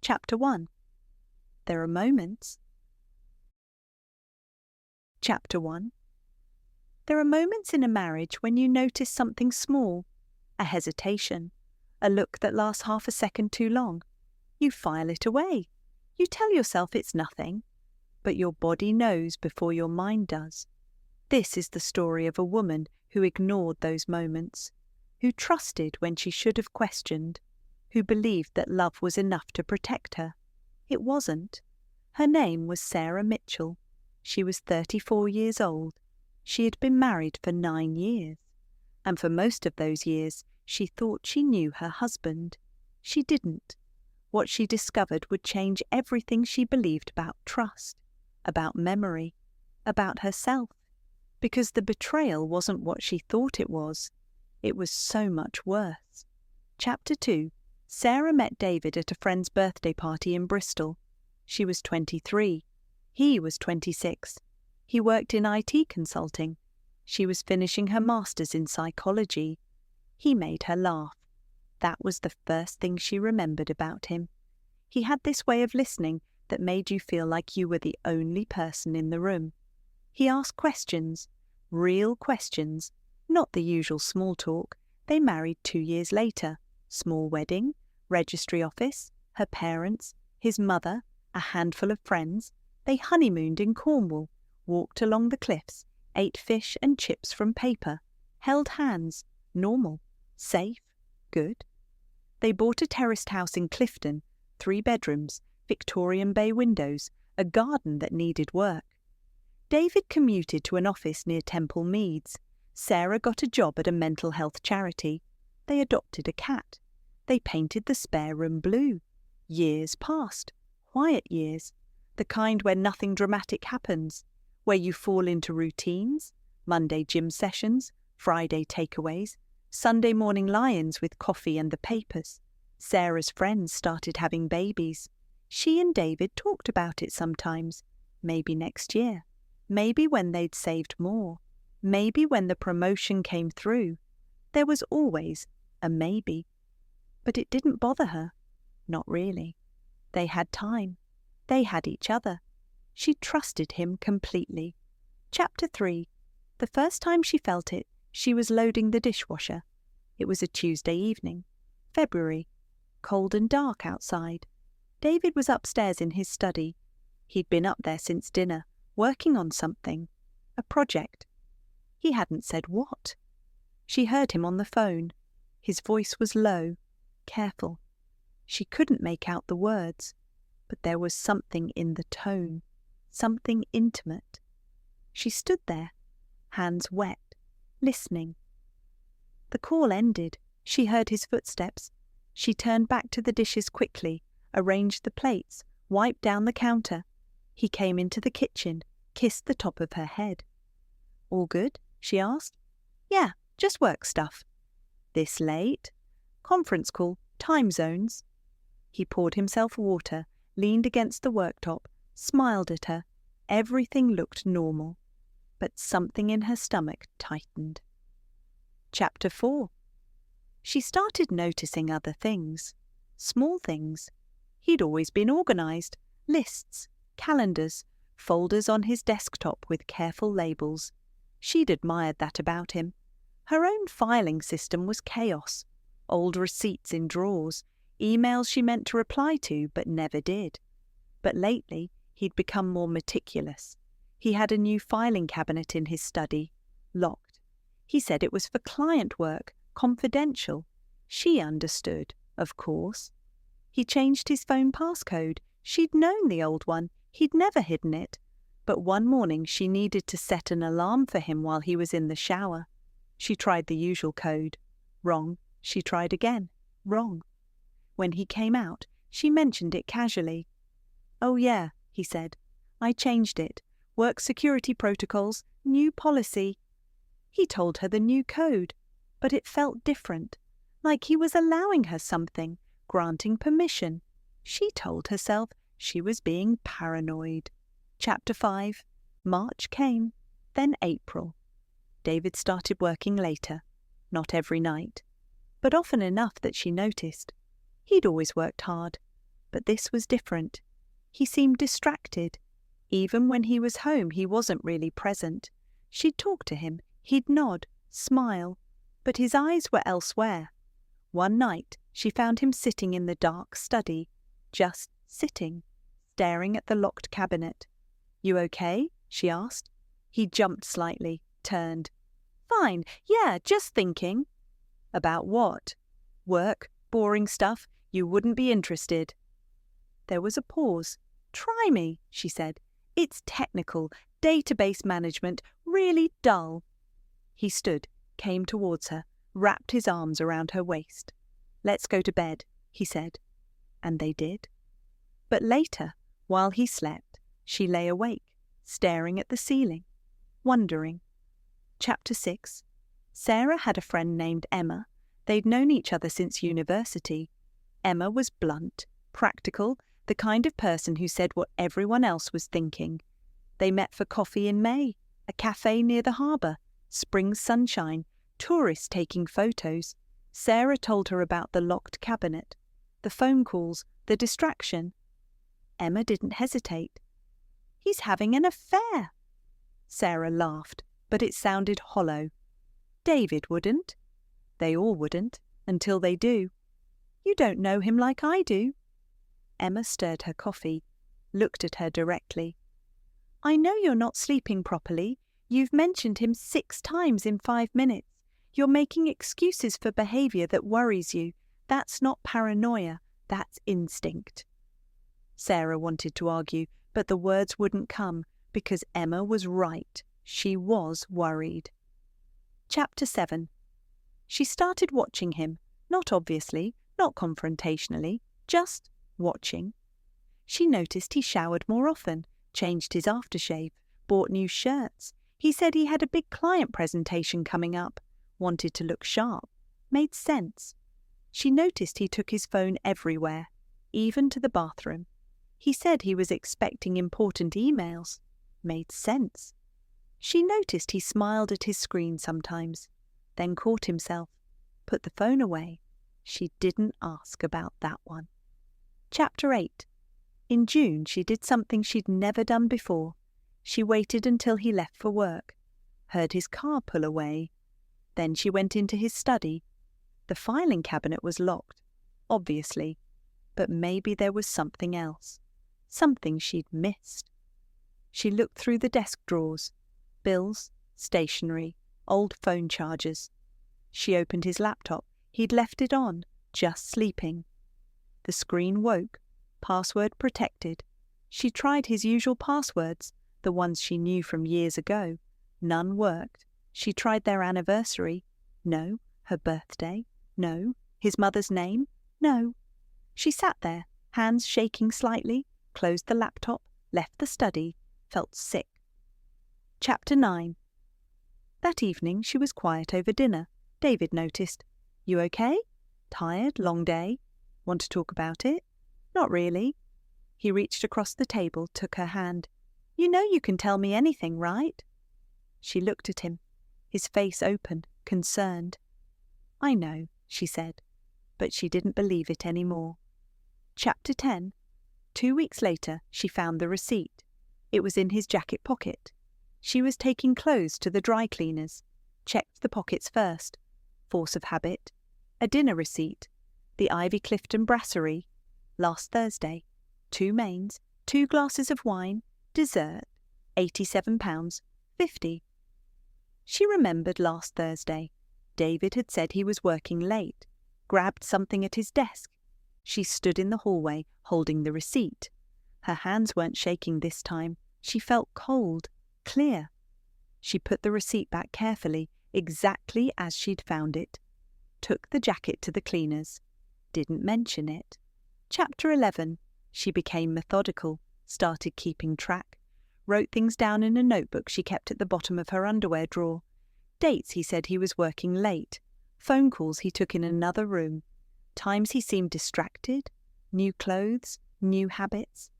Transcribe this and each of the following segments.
Chapter 1. There are moments. Chapter 1. There are moments in a marriage when you notice something small, a hesitation, a look that lasts half a second too long. You file it away. You tell yourself it's nothing, but your body knows before your mind does. This is the story of a woman who ignored those moments, who trusted when she should have questioned, who believed that love was enough to protect her. It wasn't. Her name was Sarah Mitchell. She was 34 years old. She had been married for 9 years, and for most of those years she thought she knew her husband. She didn't. What she discovered would change everything she believed about trust, about memory, about herself, because the betrayal wasn't what she thought it was. It was so much worse. Chapter 2. Sarah met David at a friend's birthday party in Bristol. She was 23. He was 26. He worked in IT consulting. She was finishing her master's in psychology. He made her laugh. That was the first thing she remembered about him. He had this way of listening that made you feel like you were the only person in the room. He asked questions, real questions, not the usual small talk. They married 2 years later. Small wedding, registry office, her parents, his mother, a handful of friends. They honeymooned in Cornwall, walked along the cliffs, ate fish and chips from paper, held hands, normal, safe, good. They bought a terraced house in Clifton, 3 bedrooms, Victorian bay windows, a garden that needed work. David commuted to an office near Temple Meads. Sarah got a job at a mental health charity. They adopted a cat. They painted the spare room blue. Years passed, quiet years, the kind where nothing dramatic happens, where you fall into routines, Monday gym sessions, Friday takeaways, Sunday morning lie-ins with coffee and the papers. Sarah's friends started having babies. She and David talked about it sometimes, maybe next year, maybe when they'd saved more, maybe when the promotion came through. There was always a maybe. But it didn't bother her. Not really. They had time. They had each other. She trusted him completely. Chapter 3. The first time she felt it, she was loading the dishwasher. It was a Tuesday evening, February, cold and dark outside. David was upstairs in his study. He'd been up there since dinner, working on something, a project. He hadn't said what. She heard him on the phone. His voice was low, careful. She couldn't make out the words, but there was something in the tone, something intimate. She stood there, hands wet, listening. The call ended. She heard his footsteps. She turned back to the dishes quickly, arranged the plates, wiped down the counter. He came into the kitchen, kissed the top of her head. "All good?" she asked. "Yeah, just work stuff." "This late?" "Conference call, time zones." He poured himself water, leaned against the worktop, smiled at her. Everything looked normal, but something in her stomach tightened. Chapter 4. She started noticing other things, small things. He'd always been organised, lists, calendars, folders on his desktop with careful labels. She'd admired that about him. Her own filing system was chaos. Old receipts in drawers, emails she meant to reply to but never did. But lately he'd become more meticulous. He had a new filing cabinet in his study, locked. He said it was for client work, confidential. She understood, of course. He changed his phone passcode. She'd known the old one. He'd never hidden it. But one morning she needed to set an alarm for him while he was in the shower. She tried the usual code. Wrong. She tried again. Wrong. When he came out, she mentioned it casually. "Oh yeah," he said. "I changed it. Work security protocols, new policy." He told her the new code, but it felt different, like he was allowing her something, granting permission. She told herself she was being paranoid. Chapter 5. March came, then April. David started working later, not every night, but often enough that she noticed. He'd always worked hard. But this was different. He seemed distracted. Even when he was home, he wasn't really present. She'd talk to him, he'd nod, smile, but his eyes were elsewhere. One night, she found him sitting in the dark study, just sitting, staring at the locked cabinet. "You okay?" she asked. He jumped slightly, turned. "Fine, yeah, just thinking." "About what?" "Work, boring stuff. You wouldn't be interested." There was a pause. "Try me," she said. "It's technical, database management, really dull." He stood, came towards her, wrapped his arms around her waist. "Let's go to bed," he said. And they did. But later, while he slept, she lay awake, staring at the ceiling, wondering. Chapter 6. Sarah had a friend named Emma. They'd known each other since university. Emma was blunt, practical, the kind of person who said what everyone else was thinking. They met for coffee in May, a cafe near the harbour, spring sunshine, tourists taking photos. Sarah told her about the locked cabinet, the phone calls, the distraction. Emma didn't hesitate. "He's having an affair." Sarah laughed, but it sounded hollow. "David wouldn't." "They all wouldn't, until they do." "You don't know him like I do." Emma stirred her coffee, looked at her directly. "I know you're not sleeping properly. You've mentioned him 6 times in 5 minutes. You're making excuses for behaviour that worries you. That's not paranoia, that's instinct." Sarah wanted to argue, but the words wouldn't come, because Emma was right. She was worried. Chapter 7. She started watching him, not obviously, not confrontationally, just watching. She noticed he showered more often, changed his aftershave, bought new shirts. He said he had a big client presentation coming up, wanted to look sharp, made sense. She noticed he took his phone everywhere, even to the bathroom. He said he was expecting important emails, made sense. She noticed he smiled at his screen sometimes, then caught himself, put the phone away. She didn't ask about that one. Chapter 8. In June, she did something she'd never done before. She waited until he left for work, heard his car pull away. Then she went into his study. The filing cabinet was locked, obviously, but maybe there was something else, something she'd missed. She looked through the desk drawers, bills, stationery, old phone chargers. She opened his laptop. He'd left it on, just sleeping. The screen woke, password protected. She tried his usual passwords, the ones she knew from years ago. None worked. She tried their anniversary. No. Her birthday. No. His mother's name. No. She sat there, hands shaking slightly, closed the laptop, left the study, felt sick. Chapter 9. That evening she was quiet over dinner. David noticed. "You okay? Tired? Long day? Want to talk about it?" "Not really." He reached across the table, took her hand. "You know you can tell me anything, right?" She looked at him, his face open, concerned. "I know," she said, but she didn't believe it any more. Chapter 10. 2 weeks later, she found the receipt. It was in his jacket pocket. She was taking clothes to the dry cleaners. Checked the pockets first. Force of habit. A dinner receipt. The Ivy Clifton Brasserie. Last Thursday. 2 mains, 2 glasses of wine, dessert, £87.50. She remembered last Thursday. David had said he was working late, grabbed something at his desk. She stood in the hallway, holding the receipt. Her hands weren't shaking this time. She felt cold, clear. She put the receipt back carefully, exactly as she'd found it. Took the jacket to the cleaners. Didn't mention it. Chapter 11. She became methodical, started keeping track. Wrote things down in a notebook she kept at the bottom of her underwear drawer. Dates he said he was working late. Phone calls he took in another room. Times he seemed distracted. New clothes, new habits.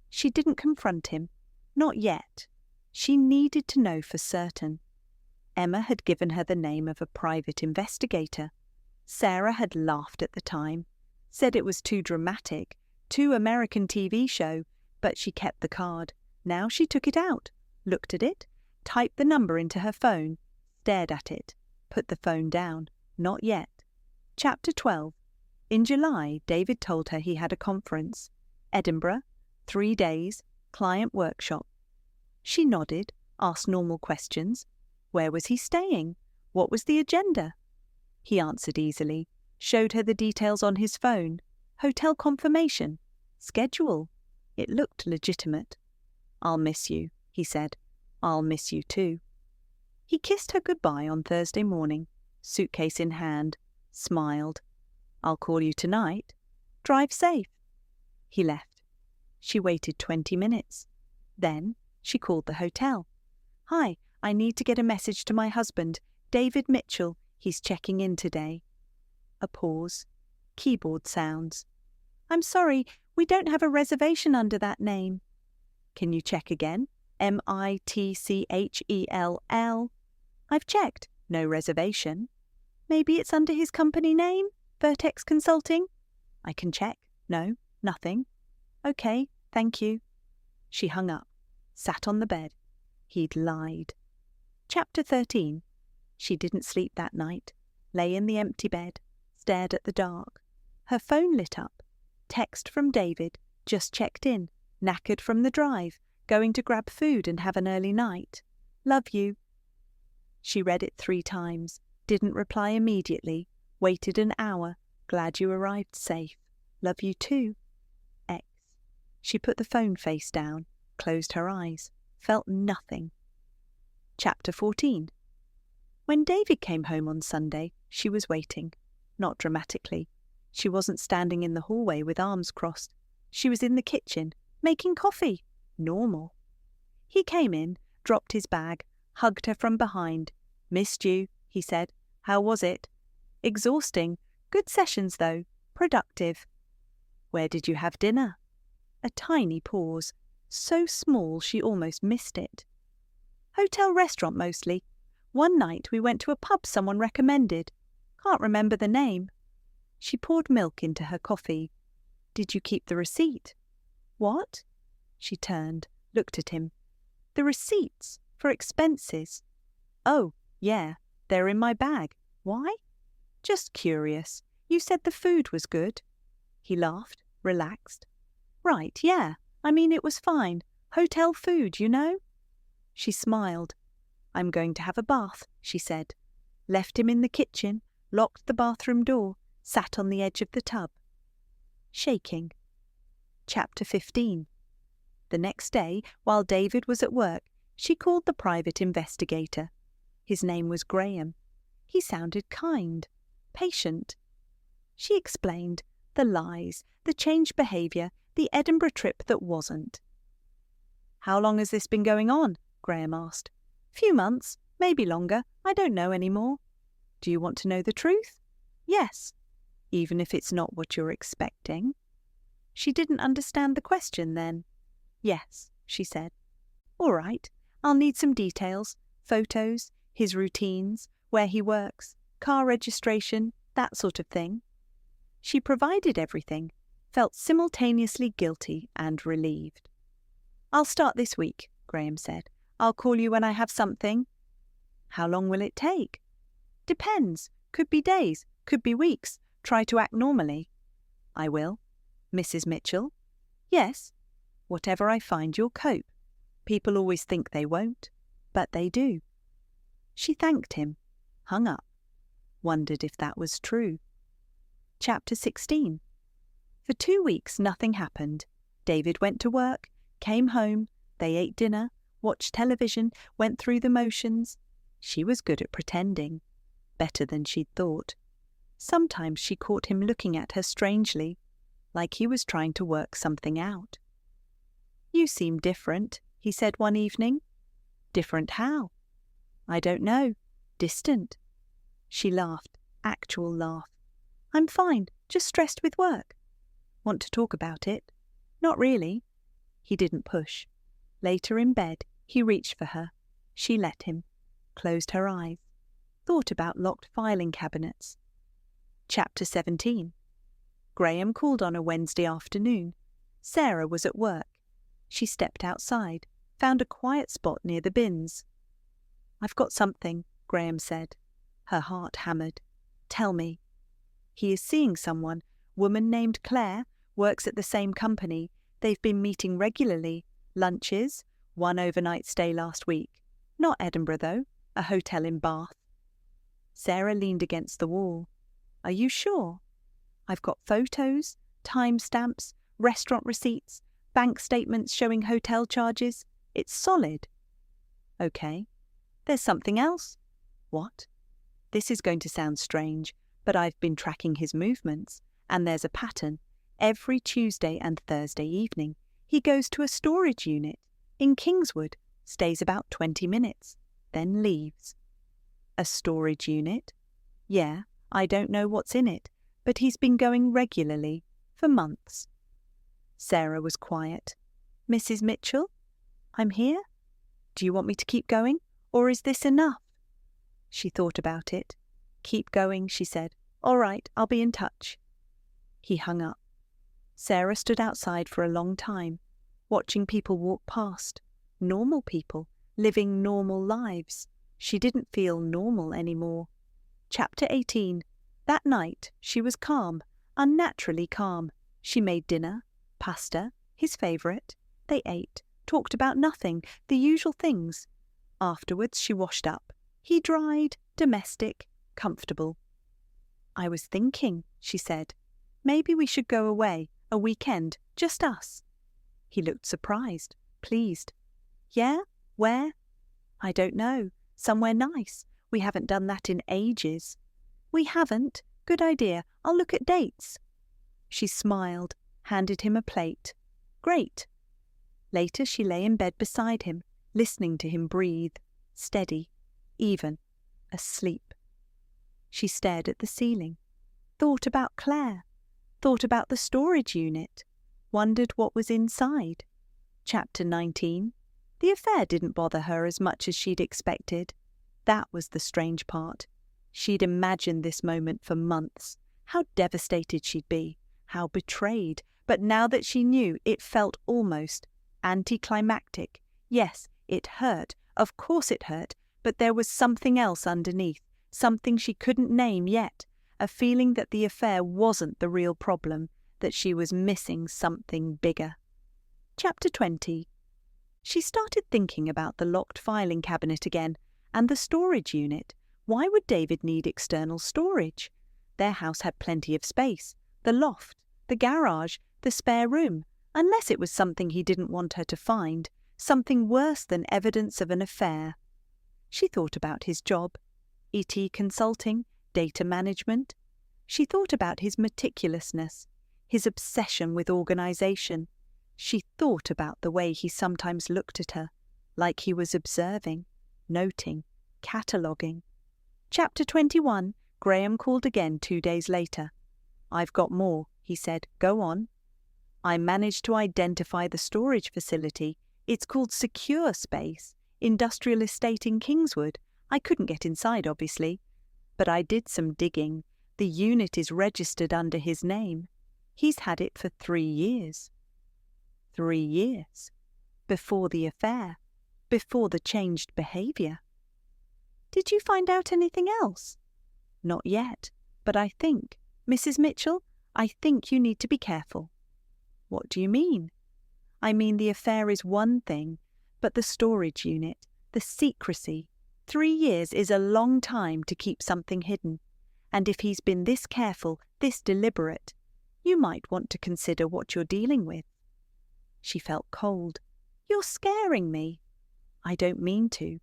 She didn't confront him. Not yet. She needed to know for certain. Emma had given her the name of a private investigator. Sarah had laughed at the time, said it was too dramatic, 2 American TV show, but she kept the card. Now she took it out, looked at it, typed the number into her phone, stared at it, put the phone down. Not yet. Chapter 12. In July, David told her he had a conference. Edinburgh, 3 days, client workshop. She nodded, asked normal questions. Where was he staying? What was the agenda? He answered easily, showed her the details on his phone. Hotel confirmation. Schedule. It looked legitimate. I'll miss you, he said. I'll miss you too. He kissed her goodbye on Thursday morning, suitcase in hand, smiled. I'll call you tonight. Drive safe. He left. She waited 20 minutes. Then she called the hotel. Hi, I need to get a message to my husband, David Mitchell. He's checking in today. A pause. Keyboard sounds. I'm sorry, we don't have a reservation under that name. Can you check again? Mitchell. I've checked. No reservation. Maybe it's under his company name? Vertex Consulting? I can check. No, nothing. Okay, thank you. She hung up, sat on the bed. He'd lied. Chapter 13. She didn't sleep that night, lay in the empty bed, stared at the dark. Her phone lit up. Text from David, just checked in, knackered from the drive, going to grab food and have an early night. Love you. She read it 3 times, didn't reply immediately, waited an hour, glad you arrived safe. Love you too. X. She put the phone face down, closed her eyes, felt nothing. Chapter 14. When David came home on Sunday, she was waiting. Not dramatically. She wasn't standing in the hallway with arms crossed. She was in the kitchen, making coffee. Normal. He came in, dropped his bag, hugged her from behind. Missed you, he said. How was it? Exhausting. Good sessions, though. Productive. Where did you have dinner? A tiny pause. So small she almost missed it. Hotel restaurant mostly. One night we went to a pub someone recommended. Can't remember the name. She poured milk into her coffee. Did you keep the receipt? What? She turned, looked at him. The receipts for expenses. Oh, yeah, they're in my bag. Why? Just curious. You said the food was good. He laughed, relaxed. Right, yeah. I mean, it was fine. Hotel food, you know? She smiled. I'm going to have a bath, she said. Left him in the kitchen, locked the bathroom door, sat on the edge of the tub. Shaking. Chapter 15. The next day, while David was at work, she called the private investigator. His name was Graham. He sounded kind, patient. She explained the lies, the changed behaviour, the Edinburgh trip that wasn't. How long has this been going on? Graham asked. Few months, maybe longer, I don't know any more. Do you want to know the truth? Yes. Even if it's not what you're expecting? She didn't understand the question then. Yes, she said. All right, I'll need some details, photos, his routines, where he works, car registration, that sort of thing. She provided everything, felt simultaneously guilty and relieved. I'll start this week, Graham said. I'll call you when I have something. How long will it take? Depends. Could be days, could be weeks. Try to act normally. I will. Mrs. Mitchell? Yes. Whatever I find, you'll cope. People always think they won't, but they do. She thanked him, hung up, wondered if that was true. Chapter 16. For 2 weeks nothing happened. David went to work, came home, they ate dinner, watched television, went through the motions. She was good at pretending, better than she'd thought. Sometimes she caught him looking at her strangely, like he was trying to work something out. You seem different, he said one evening. Different how? I don't know. Distant. She laughed, actual laugh. I'm fine, just stressed with work. Want to talk about it? Not really. He didn't push. Later in bed, he reached for her. She let him, closed her eyes, thought about locked filing cabinets. Chapter 17. Graham called on a Wednesday afternoon, Sarah was at work. She stepped outside, found a quiet spot near the bins. "I've got something," Graham said. Her heart hammered. "Tell me." "He is seeing someone, woman named Claire, works at the same company. They've been meeting regularly. Lunches, one overnight stay last week. Not Edinburgh, though, a hotel in Bath." Sarah leaned against the wall. "Are you sure?" "I've got photos, timestamps, restaurant receipts, bank statements showing hotel charges. It's solid." "Okay. There's something else." "What?" "This is going to sound strange, but I've been tracking his movements, and there's a pattern. Every Tuesday and Thursday evening, he goes to a storage unit in Kingswood, stays about 20 minutes, then leaves." "A storage unit?" "Yeah, I don't know what's in it, but he's been going regularly, for months." Sarah was quiet. "Mrs. Mitchell? I'm here? Do you want me to keep going, or is this enough?" She thought about it. "Keep going," she said. "All right, I'll be in touch." He hung up. Sarah stood outside for a long time, watching people walk past. Normal people, living normal lives. She didn't feel normal anymore. Chapter 18. That night she was calm, unnaturally calm. She made dinner, pasta, his favourite. They ate, talked about nothing, the usual things. Afterwards she washed up. He dried, domestic, comfortable. "I was thinking," she said, "maybe we should go away, a weekend, just us." He looked surprised, pleased. "Yeah? Where?" "I don't know. Somewhere nice. We haven't done that in ages." "We haven't? Good idea. I'll look at dates." She smiled, handed him a plate. "Great." Later she lay in bed beside him, listening to him breathe, steady, even, asleep. She stared at the ceiling, thought about Claire, thought about the storage unit, wondered what was inside. Chapter 19. The affair didn't bother her as much as she'd expected. That was the strange part. She'd imagined this moment for months. How devastated she'd be, how betrayed. But now that she knew, it felt almost anticlimactic. Yes, it hurt. Of course it hurt. But there was something else underneath, something she couldn't name yet. A feeling that the affair wasn't the real problem, that she was missing something bigger. Chapter 20. She started thinking about the locked filing cabinet again, and the storage unit. Why would David need external storage? Their house had plenty of space. The loft, the garage, the spare room. Unless it was something he didn't want her to find, something worse than evidence of an affair. She thought about his job. ET consulting, data management. She thought about his meticulousness, his obsession with organization. She thought about the way he sometimes looked at her, like he was observing, noting, cataloguing. Chapter 21. Graham called again 2 days later. "I've got more," he said. "Go on." "I managed to identify the storage facility. It's called Secure Space, Industrial Estate in Kingswood. I couldn't get inside, obviously. But I did some digging. The unit is registered under his name. He's had it for 3 years. 3 years. Before the affair. Before the changed behaviour. "Did you find out anything else?" "Not yet. But I think, Mrs. Mitchell, I think you need to be careful." "What do you mean?" "I mean the affair is one thing, but the storage unit, the secrecy. 3 years is a long time to keep something hidden. And if he's been this careful, this deliberate, you might want to consider what you're dealing with." She felt cold. "You're scaring me." "I don't mean to,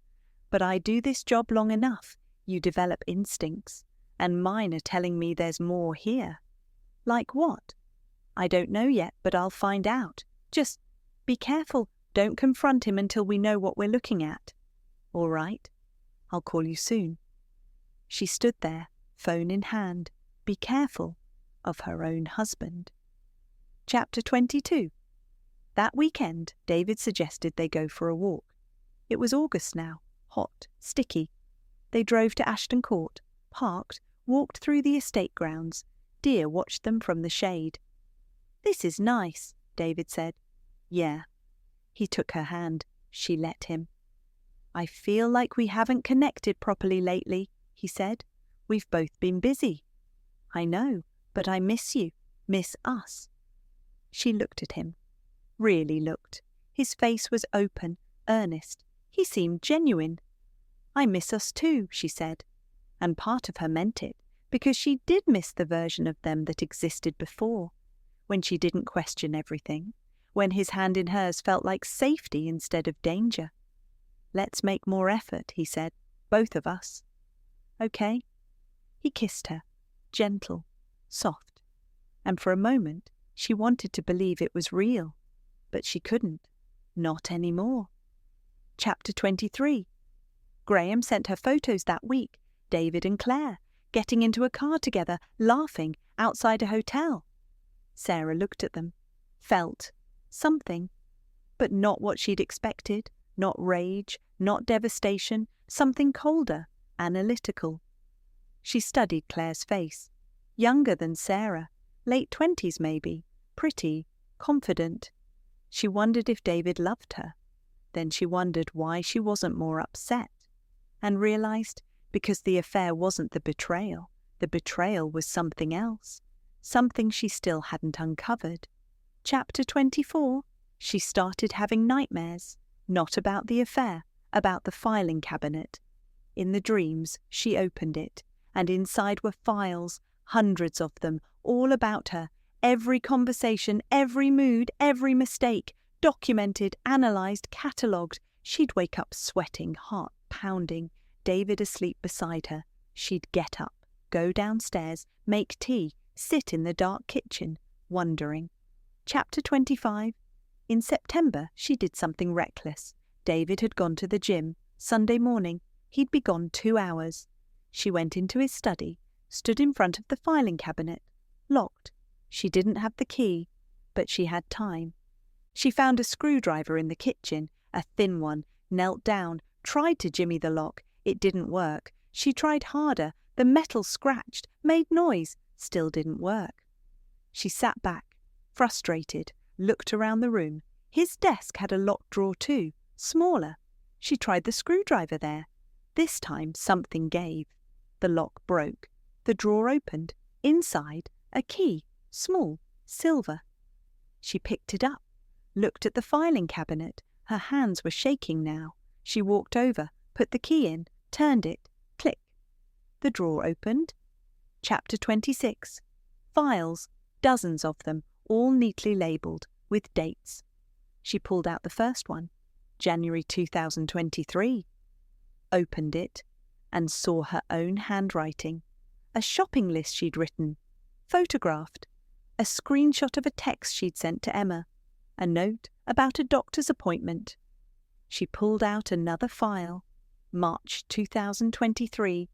but I do this job long enough. You develop instincts, and mine are telling me there's more here." "Like what?" "I don't know yet, but I'll find out. Just be careful. Don't confront him until we know what we're looking at." "All right. I'll call you soon." She stood there, phone in hand, be careful of her own husband. Chapter 22. That weekend, David suggested they go for a walk. It was August now, hot, sticky. They drove to Ashton Court, parked, walked through the estate grounds. Deer watched them from the shade. "This is nice," David said. Yeah. He took her hand. She let him. I feel like we haven't connected properly lately, he said. We've both been busy. I know, but I miss you, miss us. She looked at him. Really looked. His face was open, earnest. He seemed genuine. I miss us too, she said. And part of her meant it, because she did miss the version of them that existed before, when she didn't question everything, when his hand in hers felt like safety instead of danger. Let's make more effort, he said, both of us. Okay. He kissed her, gentle, soft, and for a moment she wanted to believe it was real, but she couldn't, not anymore. Chapter 23. Graham sent her photos that week, David and Claire, getting into a car together, laughing, outside a hotel. Sarah looked at them, felt something, but not what she'd expected, not rage, not devastation, something colder, analytical. She studied Claire's face. Younger than Sarah, late 20s maybe, pretty, confident. She wondered if David loved her. Then she wondered why she wasn't more upset, and realized because the affair wasn't the betrayal was something else, something she still hadn't uncovered. Chapter 24. She started having nightmares, not about the affair, about the filing cabinet. In the dreams, she opened it, and inside were files, hundreds of them, all about her, every conversation, every mood, every mistake, documented, analysed, catalogued. She'd wake up sweating, heart pounding, David asleep beside her. She'd get up, go downstairs, make tea, sit in the dark kitchen, wondering. Chapter 25. In September, she did something reckless. David had gone to the gym. Sunday morning, he'd be gone 2 hours. She went into his study, stood in front of the filing cabinet, locked. She didn't have the key, but she had time. She found a screwdriver in the kitchen, a thin one, knelt down, tried to jimmy the lock. It didn't work. She tried harder. The metal scratched, made noise, still didn't work. She sat back, frustrated, looked around the room. His desk had a locked drawer too, smaller. She tried the screwdriver there. This time something gave. The lock broke. The drawer opened. Inside, a key, small, silver. She picked it up, looked at the filing cabinet. Her hands were shaking now. She walked over, put the key in, turned it, click. The drawer opened. Chapter 26. Files, dozens of them, all neatly labelled, with dates. She pulled out the first one, January 2023. Opened it, and saw her own handwriting. A shopping list she'd written, photographed, a screenshot of a text she'd sent to Emma, a note about a doctor's appointment. She pulled out another file, March 2023,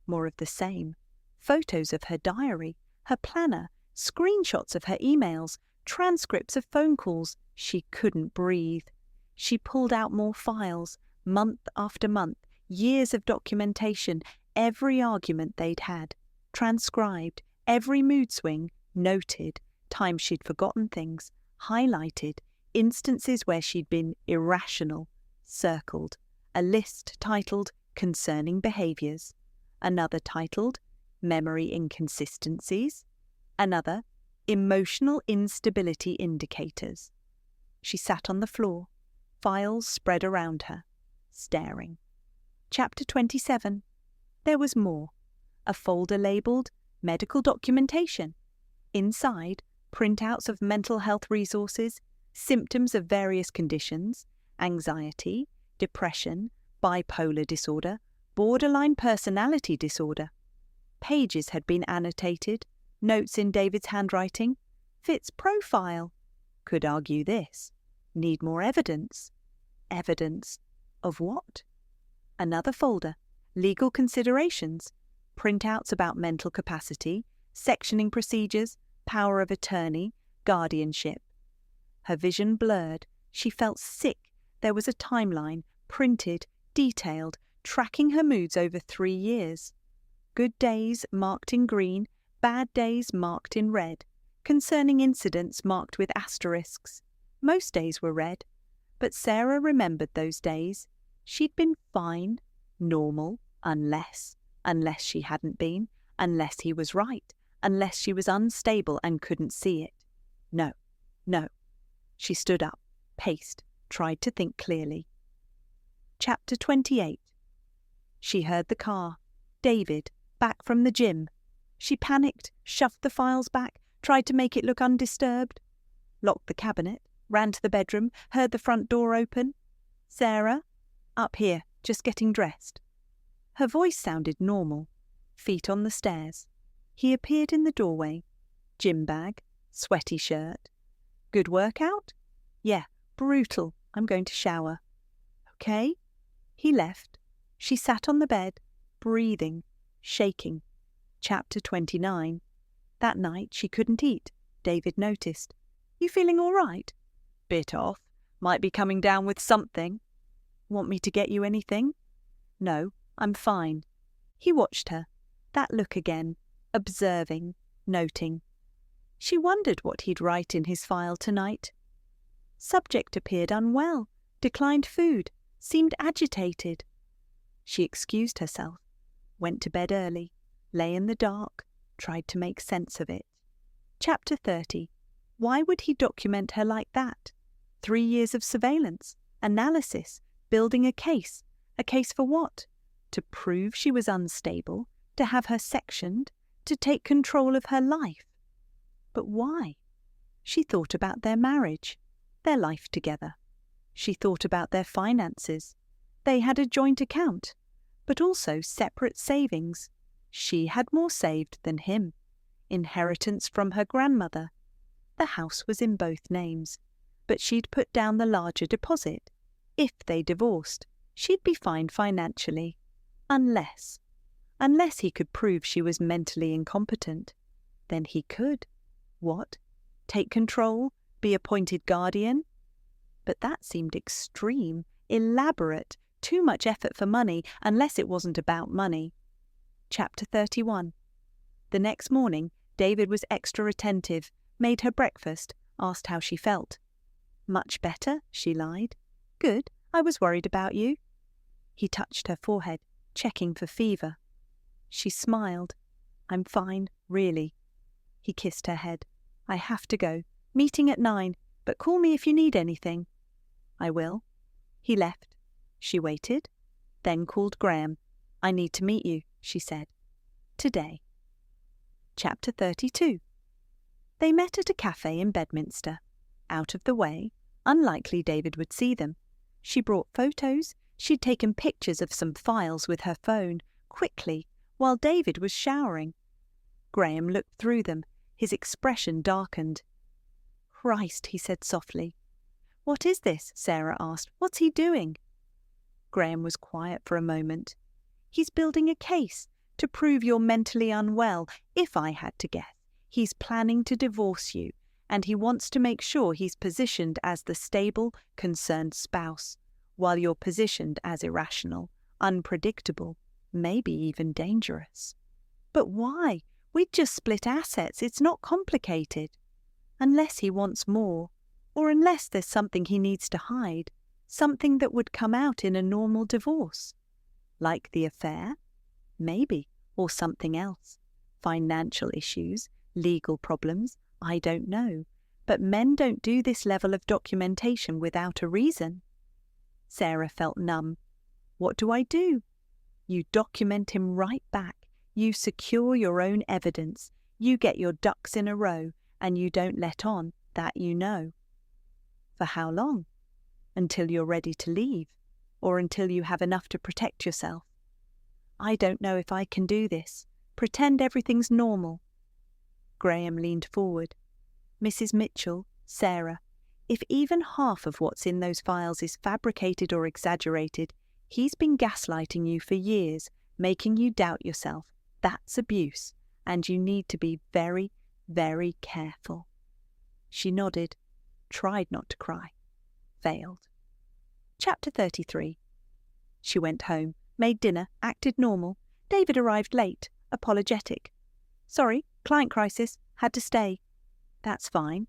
more of the same, photos of her diary, her planner, screenshots of her emails, transcripts of phone calls. She couldn't breathe. She pulled out more files, month after month, years of documentation, every argument they'd had, transcribed, every mood swing, noted, times she'd forgotten things, highlighted, instances where she'd been irrational, circled, a list titled Concerning Behaviours, another titled Memory Inconsistencies, another Emotional Instability Indicators. She sat on the floor, files spread around her, staring. Chapter 27. There was more. A folder labelled Medical Documentation. Inside, printouts of mental health resources, symptoms of various conditions, anxiety, depression, bipolar disorder, borderline personality disorder. Pages had been annotated, notes in David's handwriting. Fits profile. Could argue this. Need more evidence. Evidence of what? Another folder. Legal considerations. Printouts about mental capacity, sectioning procedures, power of attorney, guardianship. Her vision blurred. She felt sick. There was a timeline, printed, detailed, tracking her moods over 3 years. Good days marked in green, bad days marked in red. concerning incidents marked with asterisks. Most days were red, but Sarah remembered those days. She'd been fine, normal, unless she hadn't been, unless he was right, unless she was unstable and couldn't see it. No. She stood up, paced, tried to think clearly. Chapter 28. She heard the car. David, back from the gym. She panicked, shoved the files back, tried to make it look undisturbed. Locked the cabinet, ran to the bedroom, heard the front door open. "Sarah?" "Up here, just getting dressed." Her voice sounded normal. Feet on the stairs. He appeared in the doorway. Gym bag, sweaty shirt. "Good workout?" "Yeah, brutal. I'm going to shower." "Okay." He left. She sat on the bed, breathing, shaking. Chapter 29. That night she couldn't eat. David noticed. "You feeling all right?" "Bit off. Might be coming down with something." "Want me to get you anything?" "No, I'm fine." He watched her. That look again. Observing, noting. She wondered what he'd write in his file tonight. Subject appeared unwell, declined food, seemed agitated. She excused herself, went to bed early, lay in the dark, tried to make sense of it. Chapter 30. Why would he document her like that? 3 years of surveillance, analysis, building a case. A case for what? To prove she was unstable, to have her sectioned, to take control of her life. But why? She thought about their marriage, their life together. She thought about their finances. They had a joint account, but also separate savings. She had more saved than him. Inheritance from her grandmother. The house was in both names, but she'd put down the larger deposit. If they divorced, she'd be fine financially. Unless he could prove she was mentally incompetent. Then he could. What? Take control? Be appointed guardian? But that seemed extreme, elaborate, too much effort for money, unless it wasn't about money. Chapter 31. The next morning, David was extra attentive, made her breakfast, asked how she felt. "Much better," she lied. "Good, I was worried about you." He touched her forehead, checking for fever. She smiled. "I'm fine, really." He kissed her head. "I have to go. Meeting at 9, but call me if you need anything." "I will." He left. She waited, then called Graham. "I need to meet you," she said. "Today." Chapter 32. They met at a cafe in Bedminster. Out of the way, unlikely David would see them. She brought photos. She'd taken pictures of some files with her phone, quickly, while David was showering. Graham looked through them. His expression darkened. "Christ," he said softly. "What is this?" Sarah asked. "What's he doing?" Graham was quiet for a moment. "He's building a case to prove you're mentally unwell. If I had to guess, he's planning to divorce you, and he wants to make sure he's positioned as the stable, concerned spouse, while you're positioned as irrational, unpredictable, maybe even dangerous." "But why? We'd just split assets. It's not complicated." "Unless he wants more, or unless there's something he needs to hide, something that would come out in a normal divorce." "Like the affair?" "Maybe, or something else. Financial issues, legal problems, I don't know. But men don't do this level of documentation without a reason." Sarah felt numb. "What do I do?" "You document him right back. You secure your own evidence. You get your ducks in a row, and you don't let on that you know." "For how long?" "Until you're ready to leave, or until you have enough to protect yourself." "I don't know if I can do this. Pretend everything's normal." Graham leaned forward. "Mrs. Mitchell, Sarah, if even half of what's in those files is fabricated or exaggerated, he's been gaslighting you for years, making you doubt yourself. That's abuse, and you need to be very, very careful." She nodded, tried not to cry, failed. Chapter 33. She went home, made dinner, acted normal. David arrived late, apologetic. "Sorry, client crisis, had to stay." That's fine.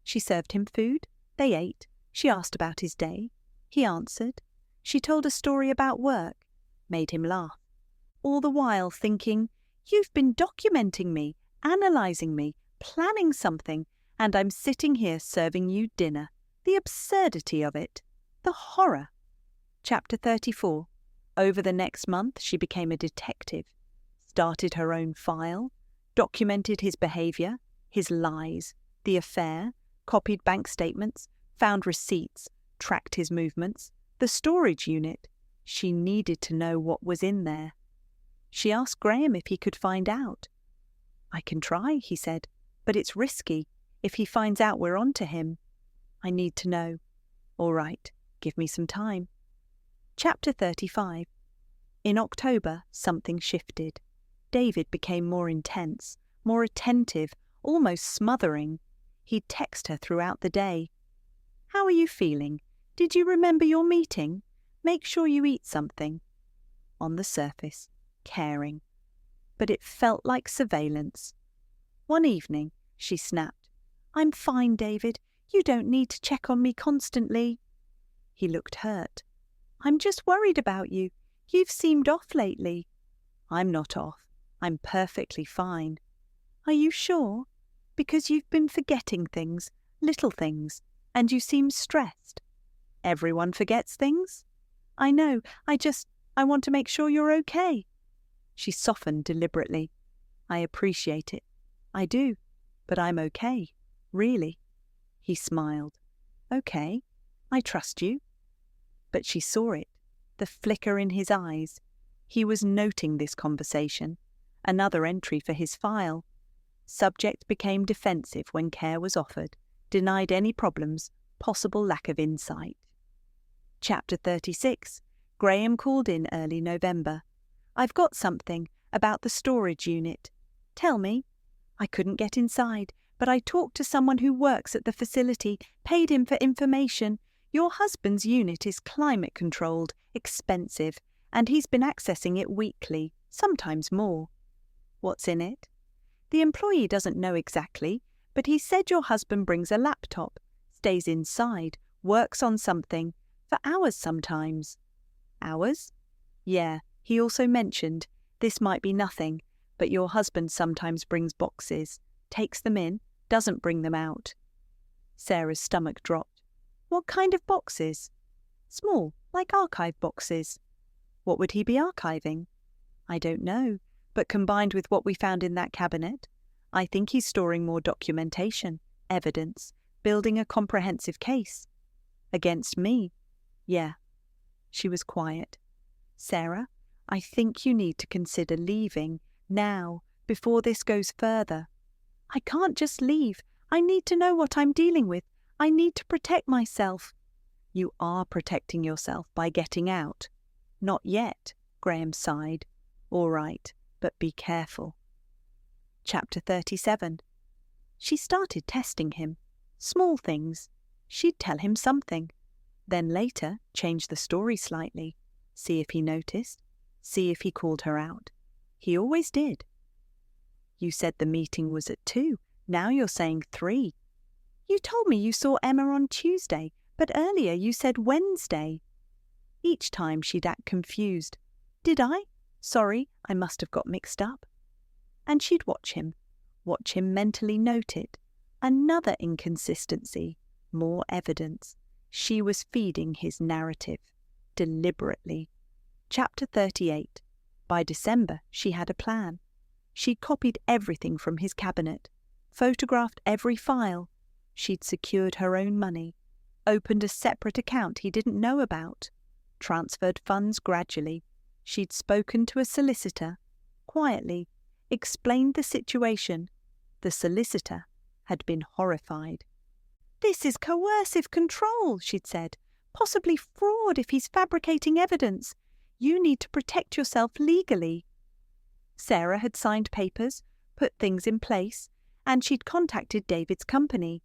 She served him food. They ate. She asked about his day. He answered. She told a story about work. Made him laugh. All the while thinking, you've been documenting me, analysing me, planning something, and I'm sitting here serving you dinner. The absurdity of it. The horror. Chapter 34. Over the next month, she became a detective. Started her own file. Documented his behaviour, his lies, the affair, copied bank statements, found receipts, tracked his movements, the storage unit. She needed to know what was in there. She asked Graham if he could find out. I can try, he said, but it's risky. If he finds out we're on to him. I need to know. All right, give me some time. Chapter 35. In October, something shifted. David became more intense, more attentive, almost smothering. He'd text her throughout the day. How are you feeling? Did you remember your meeting? Make sure you eat something. On the surface, caring. But it felt like surveillance. One evening, she snapped, I'm fine, David. You don't need to check on me constantly. He looked hurt. I'm just worried about you. You've seemed off lately. I'm not off. I'm perfectly fine. Are you sure? Because you've been forgetting things, little things, and you seem stressed. Everyone forgets things. I know, I want to make sure you're okay. She softened deliberately. I appreciate it. I do, but I'm okay, really. He smiled. Okay, I trust you. But she saw it, the flicker in his eyes. He was noting this conversation. Another entry for his file. Subject became defensive when care was offered, denied any problems, possible lack of insight. Chapter 36. Graham called in early November. I've got something about the storage unit. Tell me. I couldn't get inside, but I talked to someone who works at the facility, paid him for information. Your husband's unit is climate-controlled, expensive, and he's been accessing it weekly, sometimes more. What's in it? The employee doesn't know exactly, but he said your husband brings a laptop, stays inside, works on something, for hours sometimes. Hours? Yeah, he also mentioned, this might be nothing, but your husband sometimes brings boxes, takes them in, doesn't bring them out. Sarah's stomach dropped. What kind of boxes? Small, like archive boxes. What would he be archiving? I don't know, but combined with what we found in that cabinet, I think he's storing more documentation, evidence, building a comprehensive case. Against me? Yeah. She was quiet. Sarah, I think you need to consider leaving, now, before this goes further. I can't just leave. I need to know what I'm dealing with. I need to protect myself. You are protecting yourself by getting out. Not yet, Graham sighed. All right, but be careful. Chapter 37. She started testing him. Small things. She'd tell him something. Then later, change the story slightly. See if he noticed. See if he called her out. He always did. You said the meeting was at 2. Now you're saying 3. You told me you saw Emma on Tuesday, but earlier you said Wednesday. Each time she'd act confused. Did I? Sorry, I must have got mixed up. And she'd watch him mentally note it. Another inconsistency, more evidence. She was feeding his narrative, deliberately. Chapter 38. By December, she had a plan. She'd copied everything from his cabinet, photographed every file. She'd secured her own money, opened a separate account he didn't know about, transferred funds gradually. She'd spoken to a solicitor, quietly, explained the situation. The solicitor had been horrified. This is coercive control, she'd said. Possibly fraud if he's fabricating evidence. You need to protect yourself legally. Sarah had signed papers, put things in place, and she'd contacted David's company,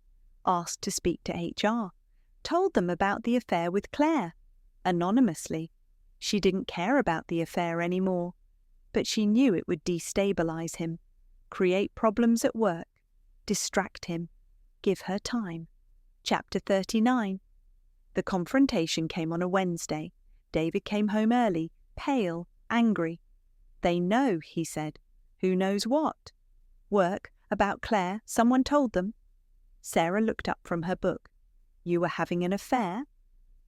asked to speak to HR, told them about the affair with Claire, anonymously. She didn't care about the affair anymore, but she knew it would destabilize him, create problems at work, distract him, Give her time. Chapter 39. The confrontation came on a Wednesday. David came home early, pale, angry. "They know," he said. "Who knows what?" "Work, about Claire, someone told them." Sarah looked up from her book. "You were having an affair?"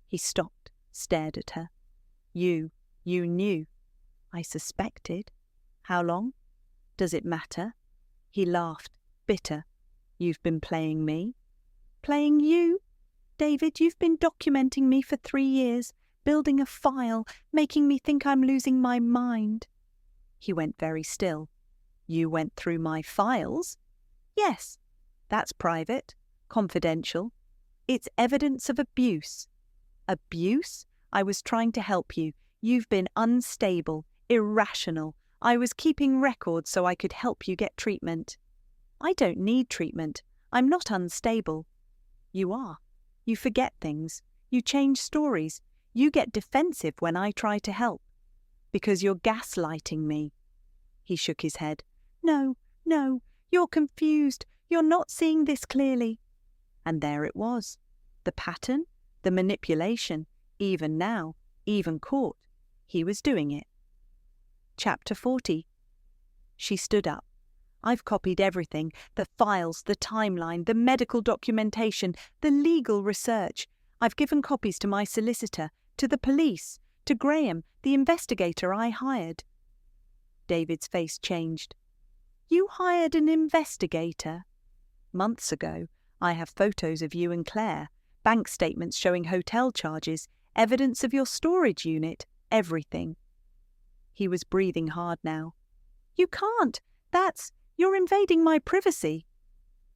He stopped, stared at her. You knew." "I suspected." "How long?" "Does it matter?" He laughed, bitter. "You've been playing me." "Playing you? David, you've been documenting me for 3 years, building a file, making me think I'm losing my mind." He went very still. "You went through my files?" "Yes." "That's private, confidential. It's evidence of abuse." "Abuse? I was trying to help you. You've been unstable, irrational. I was keeping records so I could help you get treatment." "I don't need treatment. I'm not unstable." "You are. You forget things. You change stories. You get defensive when I try to help. Because you're gaslighting me." He shook his head. No, you're confused. You're not seeing this clearly." And there it was. The pattern, the manipulation, even now, even caught. He was doing it. Chapter 40. She stood up. "I've copied everything, the files, the timeline, the medical documentation, the legal research. I've given copies to my solicitor, to the police, to Graham, the investigator I hired." David's face changed. "You hired an investigator?" "Months ago. I have photos of you and Claire, bank statements showing hotel charges, evidence of your storage unit, everything." He was breathing hard now. "You can't. You're invading my privacy."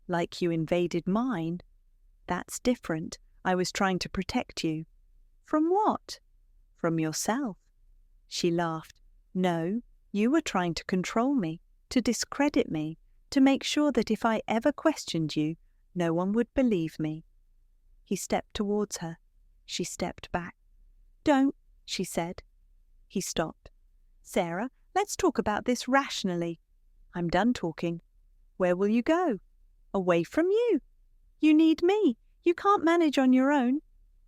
"Like you invaded mine." "That's different. I was trying to protect you." "From what?" "From yourself." She laughed. "No, you were trying to control me, to discredit me, to make sure that if I ever questioned you, no one would believe me." He stepped towards her. She stepped back. "Don't," she said. He stopped. "Sarah, let's talk about this rationally." "I'm done talking." "Where will you go?" "Away from you." "You need me. You can't manage on your own."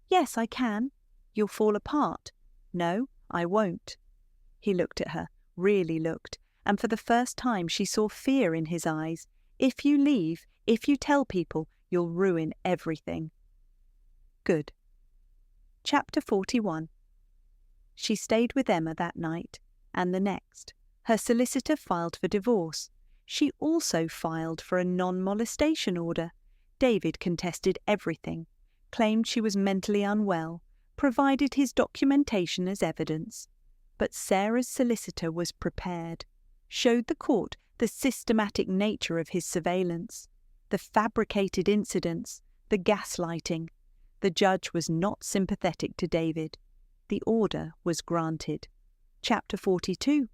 "Yes, I can." "You'll fall apart." "No, I won't." He looked at her, really looked, and for the first time she saw fear in his eyes. "If you leave, if you tell people, you'll ruin everything." Good. Chapter 41. She stayed with Emma that night, and the next. Her solicitor filed for divorce. She also filed for a non-molestation order. David contested everything, claimed she was mentally unwell, provided his documentation as evidence. But Sarah's solicitor was prepared, showed the court the systematic nature of his surveillance, the fabricated incidents, the gaslighting. The judge was not sympathetic to David. The order was granted. Chapter 42.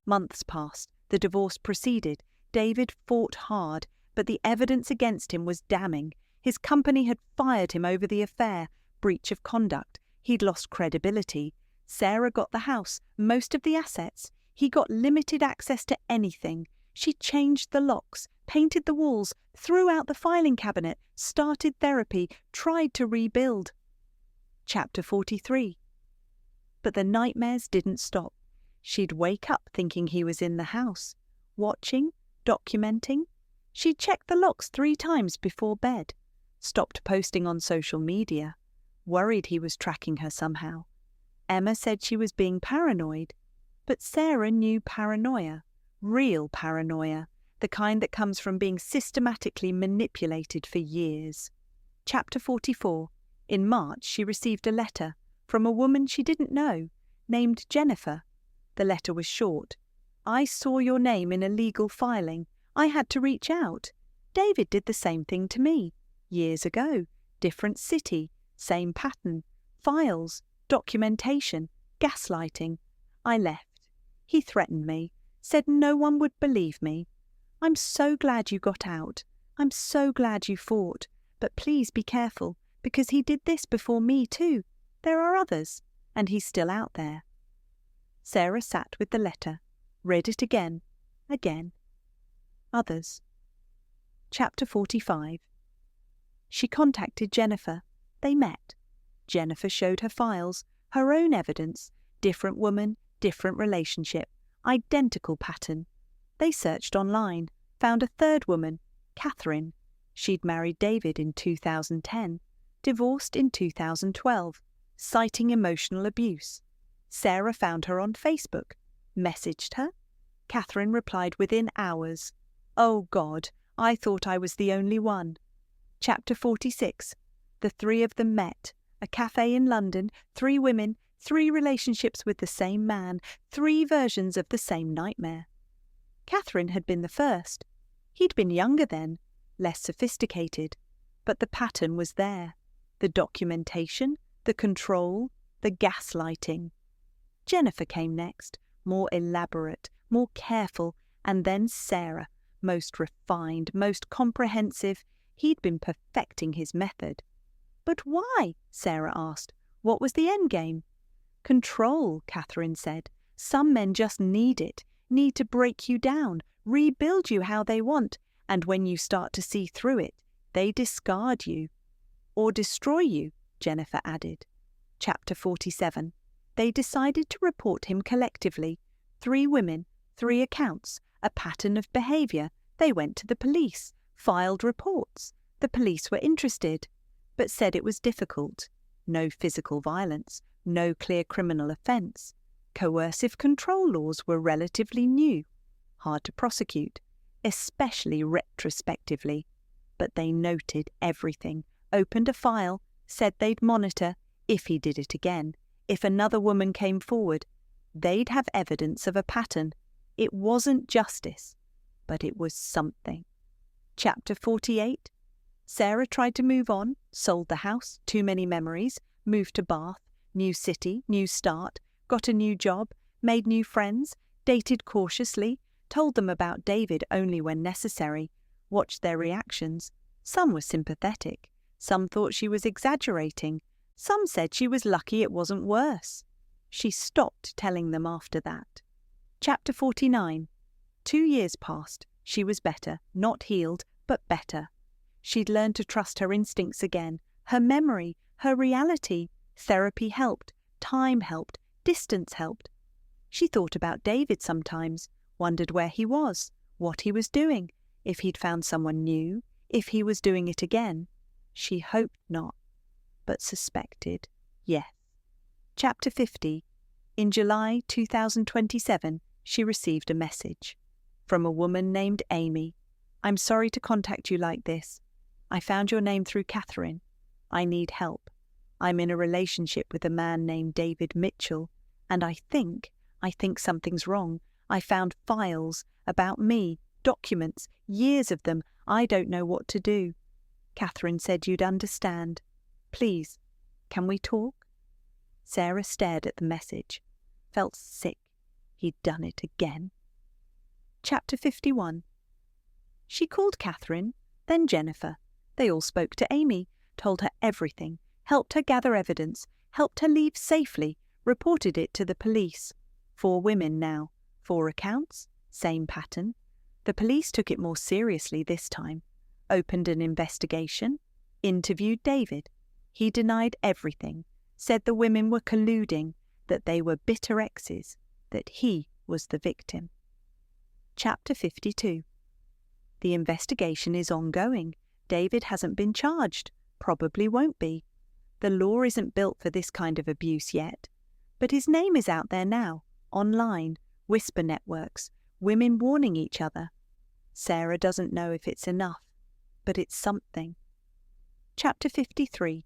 Months passed. The divorce proceeded. David fought hard, but the evidence against him was damning. His company had fired him over the affair, breach of conduct. He'd lost credibility. Sarah got the house, most of the assets. He got limited access to anything. She changed the locks, painted the walls, threw out the filing cabinet, started therapy, tried to rebuild. Chapter 43. But the nightmares didn't stop. She'd wake up thinking he was in the house, watching, documenting. She'd checked the locks 3 times before bed, stopped posting on social media, worried he was tracking her somehow. Emma said she was being paranoid, but Sarah knew paranoia, real paranoia, the kind that comes from being systematically manipulated for years. Chapter 44. In March, she received a letter from a woman she didn't know, named Jennifer. The letter was short. "I saw your name in a legal filing. I had to reach out. David did the same thing to me. Years ago. Different city. Same pattern. Files. Documentation. Gaslighting. I left. He threatened me. Said no one would believe me. I'm so glad you got out. I'm so glad you fought. But please be careful, because he did this before me too. There are others, and he's still out there." Sarah sat with the letter, read it again. Others. Chapter 45. She contacted Jennifer. They met. Jennifer showed her files, her own evidence, different woman, different relationship, identical pattern. They searched online, found a third woman, Catherine. She'd married David in 2010, divorced in 2012, citing emotional abuse. Sarah found her on Facebook, messaged her. Catherine replied within hours, "Oh God, I thought I was the only one." Chapter 46. The three of them met. A cafe in London, 3 women, 3 relationships with the same man, 3 versions of the same nightmare. Catherine had been the first. He'd been younger then, less sophisticated, but the pattern was there. The documentation, the control, the gaslighting. Jennifer came next, more elaborate, more careful, and then Sarah, most refined, most comprehensive. He'd been perfecting his method. "But why?" Sarah asked. "What was the end game?" "Control," Catherine said. "Some men just need it, need to break you down, rebuild you how they want, and when you start to see through it, they discard you." "Or destroy you," Jennifer added. Chapter 47. They decided to report him collectively. 3 women, 3 accounts, a pattern of behaviour. They went to the police, filed reports. The police were interested, but said it was difficult. No physical violence, no clear criminal offence. Coercive control laws were relatively new, hard to prosecute, especially retrospectively. But they noted everything, opened a file, said they'd monitor if he did it again. If another woman came forward, they'd have evidence of a pattern. It wasn't justice, but it was something. Chapter 48. Sarah tried to move on, sold the house, too many memories, moved to Bath, new city, new start, got a new job, made new friends, dated cautiously, told them about David only when necessary, watched their reactions. Some were sympathetic, some thought she was exaggerating, some said she was lucky it wasn't worse. She stopped telling them after that. Chapter 49. 2 years passed. She was better, not healed, but better. She'd learned to trust her instincts again, her memory, her reality. Therapy helped, time helped, distance helped. She thought about David sometimes, wondered where he was, what he was doing, if he'd found someone new, if he was doing it again. She hoped not, but suspected yes. Chapter 50. In July 2027, she received a message from a woman named Amy. "I'm sorry to contact you like this. I found your name through Catherine. I need help. I'm in a relationship with a man named David Mitchell, and I think something's wrong. I found files about me, documents, years of them. I don't know what to do. Catherine said you'd understand. Please, can we talk?" Sarah stared at the message, felt sick. He'd done it again. Chapter 51. She called Catherine, then Jennifer. They all spoke to Amy, told her everything, helped her gather evidence, helped her leave safely, reported it to the police. 4 women now, 4 accounts, same pattern. The police took it more seriously this time, opened an investigation, interviewed David. He denied everything, said the women were colluding, that they were bitter exes, that he was the victim. Chapter 52. The investigation is ongoing. David hasn't been charged, probably won't be. The law isn't built for this kind of abuse yet, but his name is out there now, online, whisper networks, women warning each other. Sarah doesn't know if it's enough, but it's something. Chapter 53.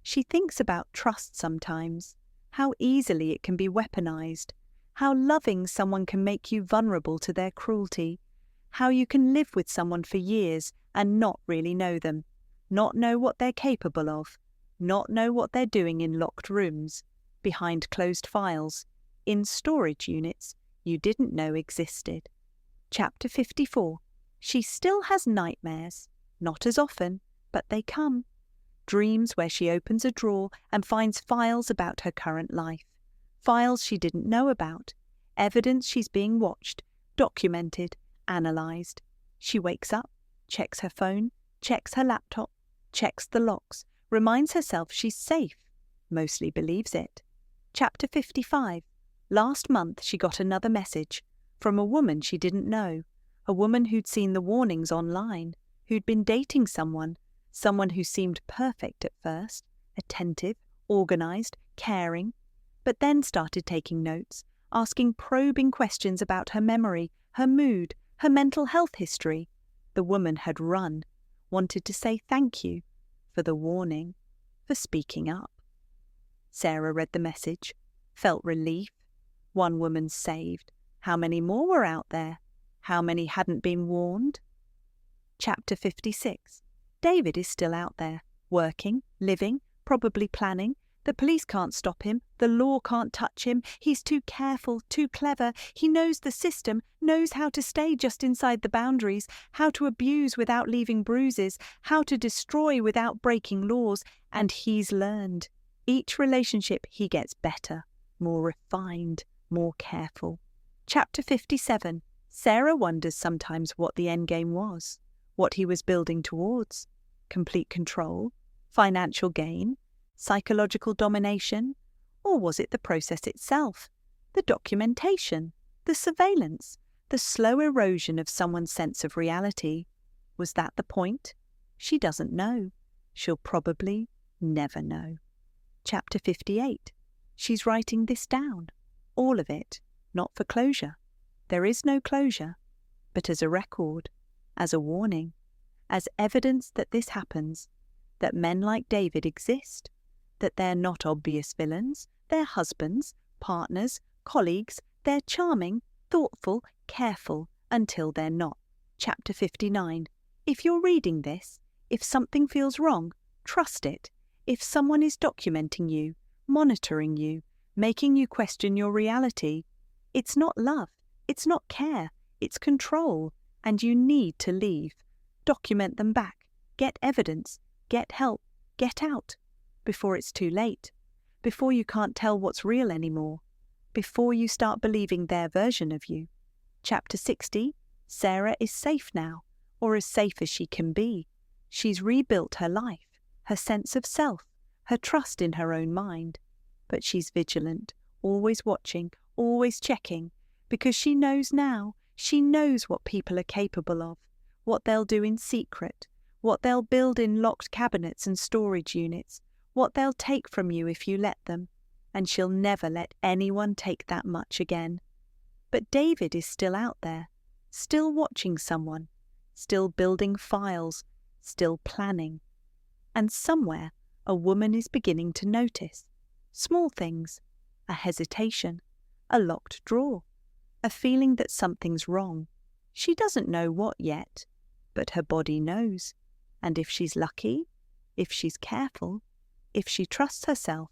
She thinks about trust sometimes, how easily it can be weaponized, how loving someone can make you vulnerable to their cruelty, how you can live with someone for years and not really know them, not know what they're capable of, not know what they're doing in locked rooms, behind closed files, in storage units you didn't know existed. Chapter 54. She still has nightmares, not as often, but they come. Dreams where she opens a drawer and finds files about her current life, files she didn't know about, evidence she's being watched, documented, analysed. She wakes up, checks her phone, checks her laptop, checks the locks, reminds herself she's safe, mostly believes it. Chapter 55. Last month she got another message from a woman she didn't know, a woman who'd seen the warnings online, who'd been dating someone who seemed perfect at first, attentive, organized, caring, but then started taking notes, asking probing questions about her memory, her mood, her mental health history. The woman had run, wanted to say thank you for the warning, for speaking up. Sarah read the message, felt relief. One woman saved. How many more were out there? How many hadn't been warned? Chapter 56. David is still out there, working, living, probably planning. The police can't stop him. The law can't touch him. He's too careful, too clever. He knows the system, knows how to stay just inside the boundaries, how to abuse without leaving bruises, how to destroy without breaking laws, and he's learned. Each relationship he gets better, more refined, more careful. Chapter 57. Sarah wonders sometimes what the endgame was, what he was building towards. Complete control, financial gain, psychological domination, or was it the process itself, the documentation, the surveillance, the slow erosion of someone's sense of reality? Was that the point? She doesn't know. She'll probably never know. Chapter 58. She's writing this down, all of it, not for closure. There is no closure, but as a record, as a warning, as evidence that this happens, that men like David exist, that they're not obvious villains, they're husbands, partners, colleagues, they're charming, thoughtful, careful, until they're not. Chapter 59. If you're reading this, if something feels wrong, trust it. If someone is documenting you, monitoring you, making you question your reality, it's not love, it's not care, it's control, and you need to leave. Document them back, get evidence, get help, get out, before it's too late, before you can't tell what's real anymore, before you start believing their version of you. Chapter 60. Sarah is safe now, or as safe as she can be. She's rebuilt her life, her sense of self, her trust in her own mind. But she's vigilant, always watching, always checking, because she knows now, she knows what people are capable of, what they'll do in secret, what they'll build in locked cabinets and storage units, what they'll take from you if you let them, and she'll never let anyone take that much again. But David is still out there, still watching someone, still building files, still planning. And somewhere a woman is beginning to notice small things, a hesitation, a locked drawer, a feeling that something's wrong. She doesn't know what yet, but her body knows. And if she's lucky, if she's careful, if she trusts herself,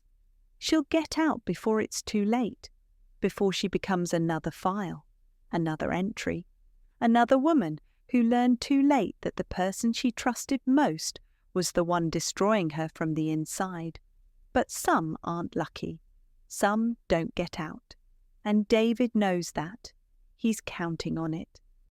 she'll get out before it's too late, before she becomes another file, another entry, another woman who learned too late that the person she trusted most was the one destroying her from the inside. But some aren't lucky. Some don't get out. And David knows that. He's counting on it.